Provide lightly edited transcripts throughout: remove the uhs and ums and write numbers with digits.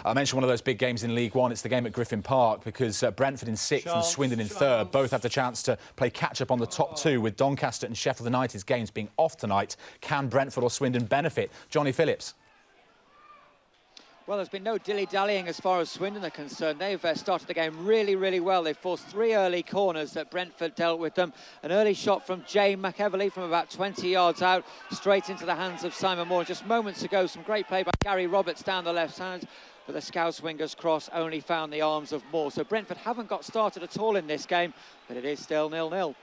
I mentioned one of those big games in League One. It's the game at Griffin Park because Brentford in 6th and Swindon in 3rd both have the chance to play catch-up on the top 2 with Doncaster and Sheffield United's games being off tonight. Can Brentford or Swindon benefit? Johnny Phillips. Well, there's been no dilly-dallying as far as Swindon are concerned. They've started the game really, really well. They've forced 3 early corners that Brentford dealt with them. An early shot from Jay McEverley from about 20 yards out, straight into the hands of Simon Moore. Just moments ago, some great play by Gary Roberts down the left side. But the Scouse winger's cross only found the arms of Moore. So Brentford haven't got started at all in this game, but it is still 0-0.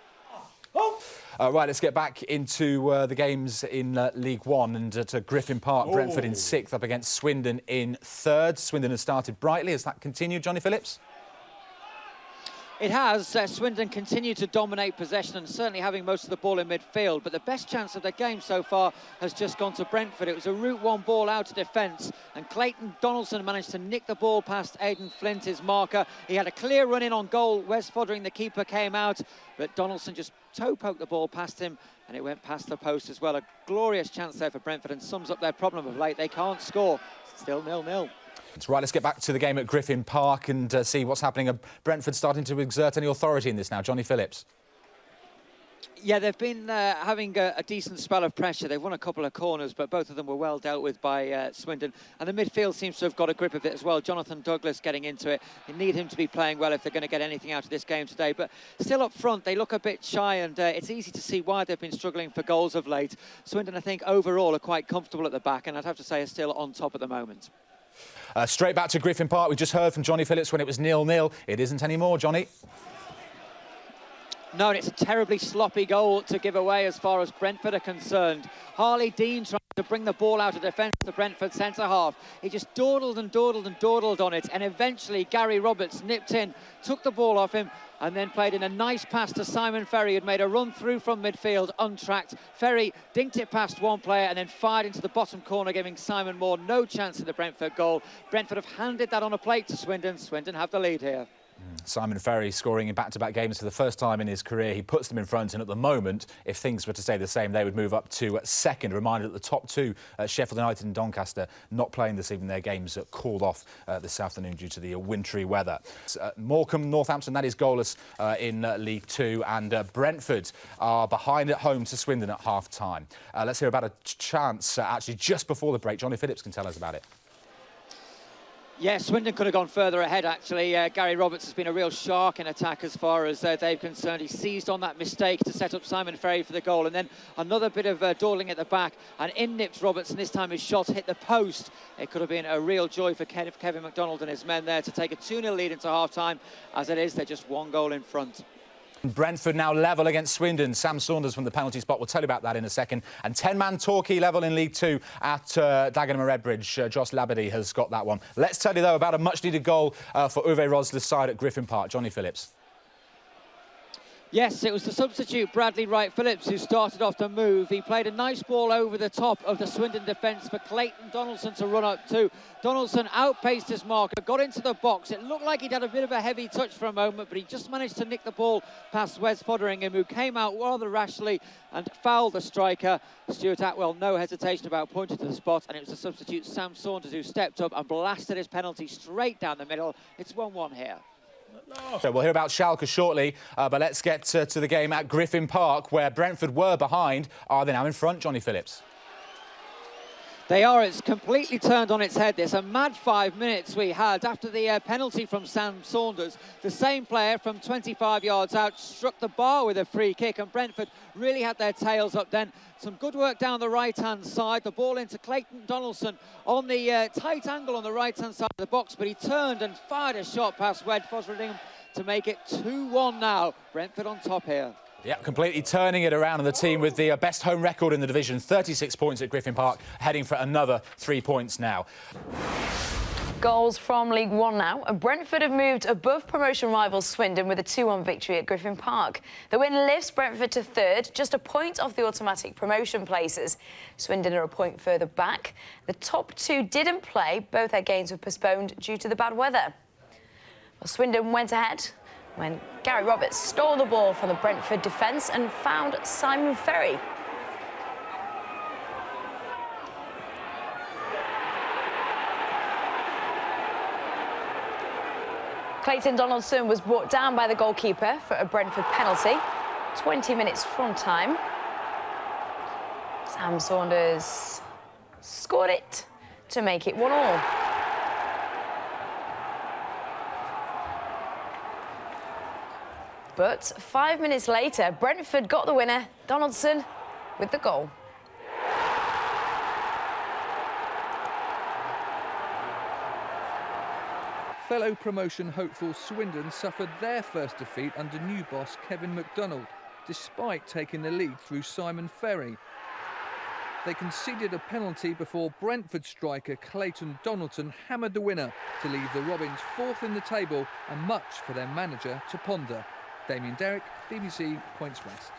Right, let's get back into the games in League One and to Griffin Park. Brentford in 6th up against Swindon in 3rd. Swindon has started brightly. Has that continued, Johnny Phillips? It has. Swindon continue to dominate possession and certainly having most of the ball in midfield. But the best chance of the game so far has just gone to Brentford. It was a route 1 ball out of defence. And Clayton Donaldson managed to nick the ball past Aidan Flint, his marker. He had a clear run in on goal. Wes Foddering, the keeper, came out. But Donaldson just toe-poked the ball past him. And it went past the post as well. A glorious chance there for Brentford and sums up their problem of late. They can't score. Still 0-0. Right, let's get back to the game at Griffin Park and see what's happening. Are Brentford starting to exert any authority in this now? Johnny Phillips. Yeah, they've been having a decent spell of pressure. They've won a couple of corners, but both of them were well dealt with by Swindon. And the midfield seems to have got a grip of it as well. Jonathan Douglas getting into it. They need him to be playing well if they're going to get anything out of this game today. But still up front, they look a bit shy, and it's easy to see why they've been struggling for goals of late. Swindon, I think, overall are quite comfortable at the back, and I'd have to say are still on top at the moment. Straight back to Griffin Park. We just heard from Johnny Phillips when it was 0-0. It isn't anymore, Johnny. No, and it's a terribly sloppy goal to give away as far as Brentford are concerned. Harley Dean trying to bring the ball out of defence to Brentford centre-half. He just dawdled and dawdled and dawdled on it, and eventually Gary Roberts nipped in, took the ball off him, and then played in a nice pass to Simon Ferry, who'd made a run through from midfield, untracked. Ferry dinked it past one player and then fired into the bottom corner, giving Simon Moore no chance in the Brentford goal. Brentford have handed that on a plate to Swindon. Swindon have the lead here. Simon Ferry scoring in back-to-back games for the first time in his career. He puts them in front, and at the moment, if things were to stay the same, they would move up to 2nd. Reminded that the top 2, Sheffield United and Doncaster, not playing this evening. Their games called off this afternoon due to the wintry weather. Morecambe, Northampton, that is goalless in League 2, and Brentford are behind at home to Swindon at half-time. Let's hear about a chance, actually, just before the break. Johnny Phillips can tell us about it. Yeah, Swindon could have gone further ahead, actually. Gary Roberts has been a real shark in attack as far as they're concerned. He seized on that mistake to set up Simon Ferry for the goal, and then another bit of dawdling at the back, and in nips Roberts, and this time his shot hit the post. It could have been a real joy for Kevin MacDonald and his men there to take a 2-0 lead into half-time. As it is, they're just 1 goal in front. Brentford now level against Swindon. Sam Saunders from the penalty spot. We'll tell you about that in a second. And 10-man Torquay level in League 2 at Dagenham and Redbridge. Josh Labadie has got that one. Let's tell you, though, about a much-needed goal for Uwe Rosler's side at Griffin Park. Johnny Phillips. Yes, it was the substitute Bradley Wright Phillips who started off the move. He played a nice ball over the top of the Swindon defence for Clayton Donaldson to run up to. Donaldson outpaced his marker, got into the box. It looked like he'd had a bit of a heavy touch for a moment, but he just managed to nick the ball past Wes Fodderingham, who came out rather rashly and fouled the striker. Stuart Atwell, no hesitation about pointing to the spot, and it was the substitute Sam Saunders who stepped up and blasted his penalty straight down the middle. It's 1-1 here. So we'll hear about Schalke shortly, but let's get to the game at Griffin Park, where Brentford were behind. Are they now in front, Johnny Phillips? They are. It's completely turned on its head. There's a mad 5 minutes we had after the penalty from Sam Saunders. The same player from 25 yards out struck the bar with a free kick, and Brentford really had their tails up then. Some good work down the right-hand side. The ball into Clayton Donaldson on the tight angle on the right-hand side of the box, but he turned and fired a shot past Wes Fodderingham to make it 2-1 now. Brentford on top here. Yeah, completely turning it around, and the team with the best home record in the division, 36 points at Griffin Park, heading for another 3 points now. Goals from League One now, and Brentford have moved above promotion rivals Swindon with a 2-1 victory at Griffin Park. The win lifts Brentford to 3rd, just a point off the automatic promotion places. Swindon are a point further back. The top 2 didn't play. Both their games were postponed due to the bad weather. Well, Swindon went ahead when Gary Roberts stole the ball from the Brentford defence and found Simon Ferry. Clayton Donaldson was brought down by the goalkeeper for a Brentford penalty. 20 minutes from time. Sam Saunders scored it to make it 1-1. But 5 minutes later, Brentford got the winner, Donaldson with the goal. Fellow promotion hopeful Swindon suffered their first defeat under new boss Kevin McDonald, despite taking the lead through Simon Ferry. They conceded a penalty before Brentford striker Clayton Donaldson hammered the winner to leave the Robins fourth in the table and much for their manager to ponder. Damien Derrick, BBC Points West.